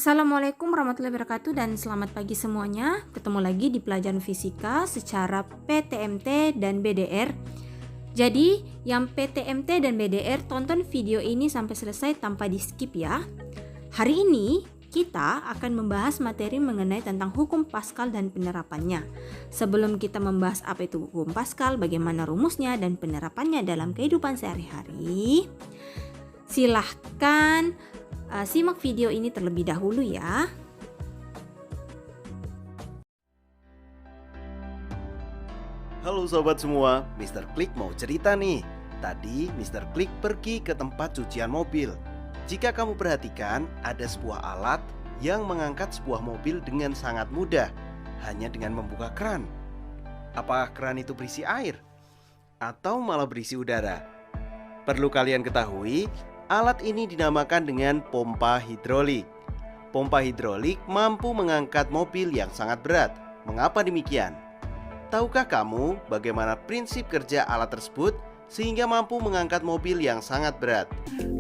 Assalamualaikum warahmatullahi wabarakatuh dan selamat pagi semuanya. Ketemu lagi di pelajaran fisika secara PTMT dan BDR. Jadi yang PTMT dan BDR tonton video ini sampai selesai tanpa di skip ya. Hari ini kita akan membahas materi mengenai tentang hukum Pascal dan penerapannya. Sebelum kita membahas apa itu hukum Pascal, bagaimana rumusnya dan penerapannya dalam kehidupan sehari-hari, silahkan simak video ini terlebih dahulu ya. Halo sobat semua, Mr. Klik mau cerita nih. Tadi Mr. Klik pergi ke tempat cucian mobil. Jika kamu perhatikan, ada sebuah alat yang mengangkat sebuah mobil dengan sangat mudah, hanya dengan membuka keran. Apakah keran itu berisi air? Atau malah berisi udara? Perlu kalian ketahui, alat ini dinamakan dengan pompa hidrolik. Pompa hidrolik mampu mengangkat mobil yang sangat berat. Mengapa demikian? Tahukah kamu bagaimana prinsip kerja alat tersebut sehingga mampu mengangkat mobil yang sangat berat?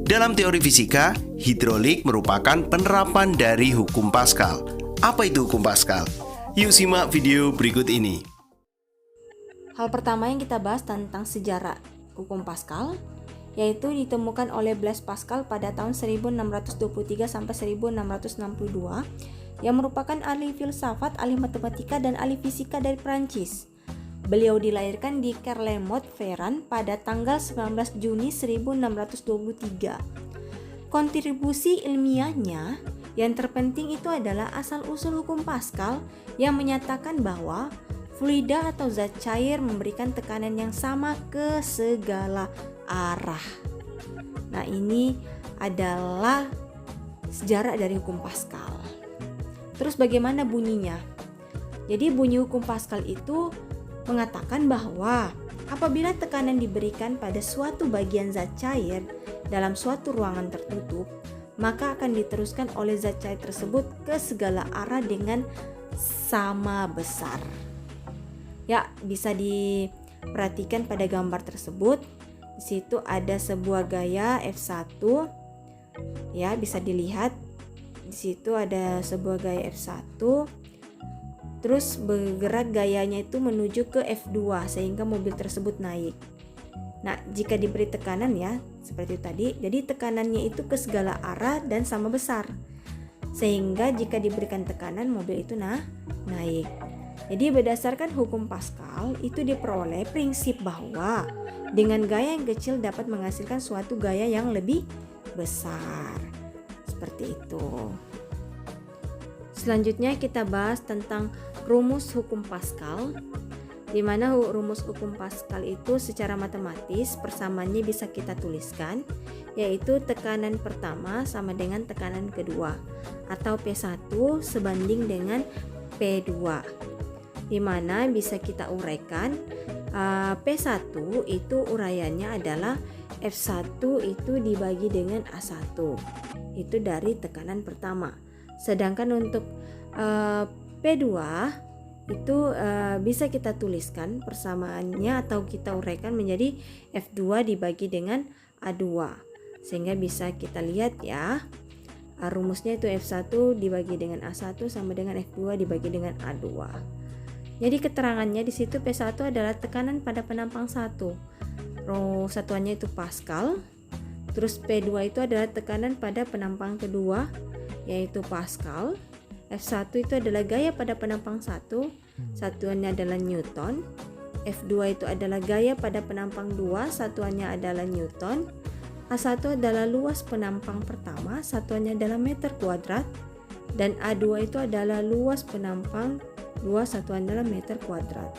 Dalam teori fisika, hidrolik merupakan penerapan dari hukum Pascal. Apa itu hukum Pascal? Yuk simak video berikut ini. Hal pertama yang kita bahas tentang sejarah hukum Pascal, yaitu ditemukan oleh Blaise Pascal pada tahun 1623 sampai 1662, yang merupakan ahli filsafat, ahli matematika, dan ahli fisika dari Prancis. Beliau dilahirkan di Clermont-Ferrand pada tanggal 19 Juni 1623. Kontribusi ilmiahnya yang terpenting itu adalah asal-usul hukum Pascal yang menyatakan bahwa fluida atau zat cair memberikan tekanan yang sama ke segala arah. Nah, ini adalah sejarah dari hukum Pascal. Terus bagaimana bunyinya? Jadi bunyi hukum Pascal itu mengatakan bahwa apabila tekanan diberikan pada suatu bagian zat cair dalam suatu ruangan tertutup, maka akan diteruskan oleh zat cair tersebut ke segala arah dengan sama besar. Ya, bisa diperhatikan pada gambar tersebut. Di situ ada sebuah gaya F1. Ya, bisa dilihat. Di situ ada sebuah gaya F1. Terus bergerak gayanya itu menuju ke F2 sehingga mobil tersebut naik. Nah, jika diberi tekanan ya, seperti tadi, jadi tekanannya itu ke segala arah dan sama besar. Sehingga jika diberikan tekanan, mobil itu naik. Jadi berdasarkan hukum Pascal itu diperoleh prinsip bahwa dengan gaya yang kecil dapat menghasilkan suatu gaya yang lebih besar. Seperti itu. Selanjutnya kita bahas tentang rumus hukum Pascal, di mana rumus hukum Pascal itu secara matematis persamaannya bisa kita tuliskan, yaitu tekanan pertama sama dengan tekanan kedua, atau P1 sebanding dengan P2, di mana bisa kita uraikan. P1 itu uraiannya adalah F1 itu dibagi dengan A1, itu dari tekanan pertama. Sedangkan untuk P2 itu bisa kita tuliskan persamaannya atau kita uraikan menjadi F2 dibagi dengan A2. Sehingga bisa kita lihat ya, rumusnya itu F1 dibagi dengan A1 sama dengan F2 dibagi dengan A2. Jadi keterangannya di situ P1 adalah tekanan pada penampang 1. Satuannya itu Pascal. Terus P2 itu adalah tekanan pada penampang kedua, yaitu Pascal. F1 itu adalah gaya pada penampang 1, satuannya adalah Newton. F2 itu adalah gaya pada penampang 2, satuannya adalah Newton. A1 adalah luas penampang pertama, satuannya adalah meter kuadrat. Dan A2 itu adalah luas penampang 2, satuan adalah meter kuadrat.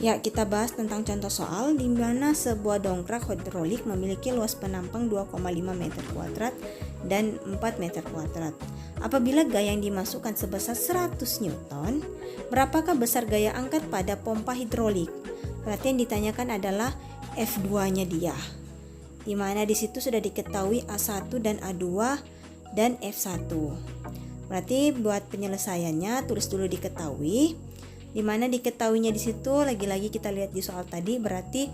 Ya, kita bahas tentang contoh soal di mana sebuah dongkrak hidrolik memiliki luas penampang 2,5 meter kuadrat dan 4 meter kuadrat. Apabila gaya yang dimasukkan sebesar 100 Newton, berapakah besar gaya angkat pada pompa hidrolik? Berarti yang ditanyakan adalah F2-nya dia. Di mana di situ sudah diketahui A1 dan A2 dan F1. Berarti buat penyelesaiannya tulis dulu diketahui. Di mana diketahuinya di situ lagi-lagi kita lihat di soal tadi, berarti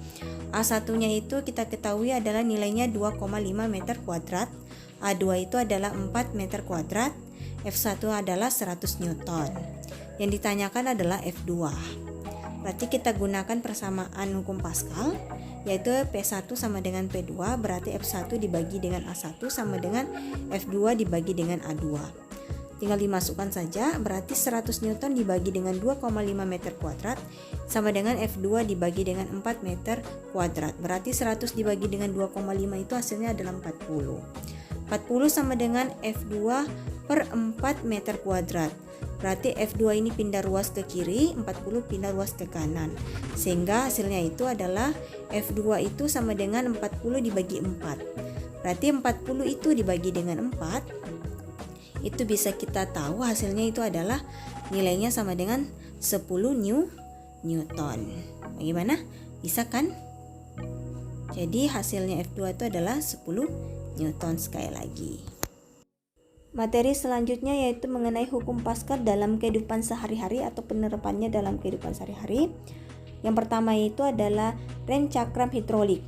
A1-nya itu kita ketahui adalah nilainya 2,5 meter kuadrat. A2 itu adalah 4 meter kuadrat, F1 adalah 100 Newton. Yang ditanyakan adalah F2. Berarti kita gunakan persamaan hukum Pascal, yaitu P1 sama dengan P2, berarti F1 dibagi dengan A1 sama dengan F2 dibagi dengan A2. Tinggal dimasukkan saja, berarti 100 Newton dibagi dengan 2,5 meter kuadrat sama dengan F2 dibagi dengan 4 meter kuadrat. Berarti 100 dibagi dengan 2,5 itu hasilnya adalah 40. 40 sama dengan F2 per 4 meter kuadrat. Berarti F2 ini pindah ruas ke kiri, 40 pindah ruas ke kanan. Sehingga hasilnya itu adalah F2 itu sama dengan 40 dibagi 4. Berarti 40 itu dibagi dengan 4, itu bisa kita tahu hasilnya itu adalah nilainya sama dengan 10 Newton. Bagaimana? Bisa kan? Jadi hasilnya F2 itu adalah 10 Newton sekali lagi. Materi selanjutnya yaitu mengenai hukum Pascal dalam kehidupan sehari-hari atau penerapannya dalam kehidupan sehari-hari. Yang pertama itu adalah rem cakram hidrolik.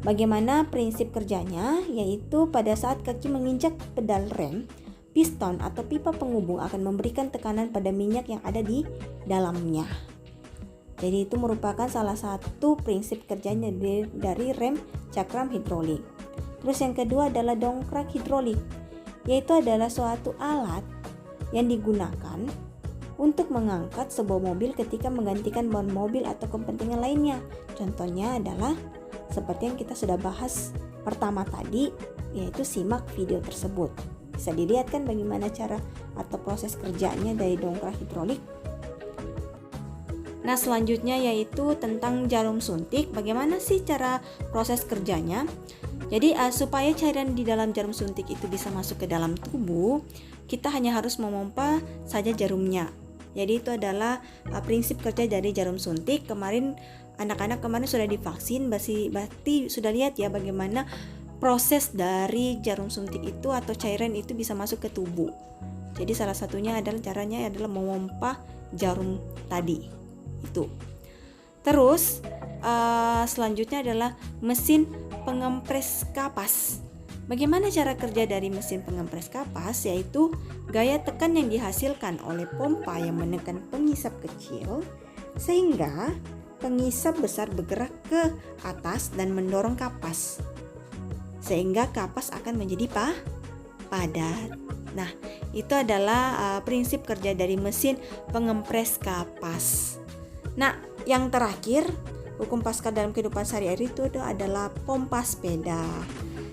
Bagaimana prinsip kerjanya? Yaitu pada saat kaki menginjak pedal rem, piston atau pipa penghubung akan memberikan tekanan pada minyak yang ada di dalamnya. Jadi itu merupakan salah satu prinsip kerjanya dari rem cakram hidrolik. Terus yang kedua adalah dongkrak hidrolik, yaitu adalah suatu alat yang digunakan untuk mengangkat sebuah mobil ketika menggantikan ban mobil atau kepentingan lainnya. Contohnya adalah seperti yang kita sudah bahas pertama tadi, yaitu simak video tersebut. Bisa dilihat kan bagaimana cara atau proses kerjanya dari dongkrak hidrolik. Nah, selanjutnya yaitu tentang jarum suntik. Bagaimana sih cara proses kerjanya? Jadi supaya cairan di dalam jarum suntik itu bisa masuk ke dalam tubuh, kita hanya harus memompa saja jarumnya. Jadi itu adalah prinsip kerja dari jarum suntik. Anak-anak kemarin sudah divaksin, berarti sudah lihat ya bagaimana proses dari jarum suntik itu atau cairan itu bisa masuk ke tubuh. Jadi salah satunya adalah memompa jarum tadi itu. Terus selanjutnya adalah mesin pengempres kapas. Bagaimana cara kerja dari mesin pengempres kapas? Yaitu gaya tekan yang dihasilkan oleh pompa yang menekan pengisap kecil sehingga pengisap besar bergerak ke atas dan mendorong kapas sehingga kapas akan menjadi padat. Nah, itu adalah prinsip kerja dari mesin pengempres kapas. Nah, yang terakhir, hukum Pascal dalam kehidupan sehari-hari itu adalah pompa sepeda.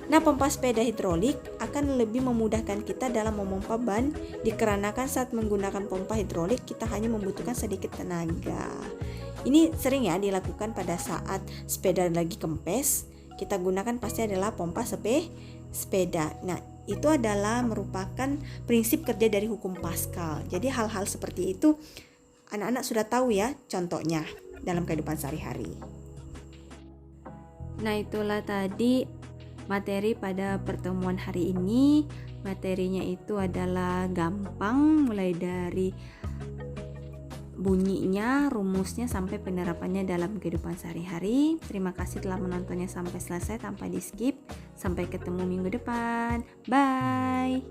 Nah, pompa sepeda hidrolik akan lebih memudahkan kita dalam memompa ban dikarenakan saat menggunakan pompa hidrolik kita hanya membutuhkan sedikit tenaga. Ini sering ya dilakukan pada saat sepeda lagi kempes. Kita gunakan pasti adalah pompa sepeda. Nah, itu adalah merupakan prinsip kerja dari hukum Pascal. Jadi hal-hal seperti itu anak-anak sudah tahu ya contohnya dalam kehidupan sehari-hari. Nah, itulah tadi materi pada pertemuan hari ini. Materinya itu adalah gampang, mulai dari bunyinya, rumusnya sampai penerapannya dalam kehidupan sehari-hari. Terima kasih telah menontonnya sampai selesai tanpa di skip. Sampai ketemu minggu depan. Bye.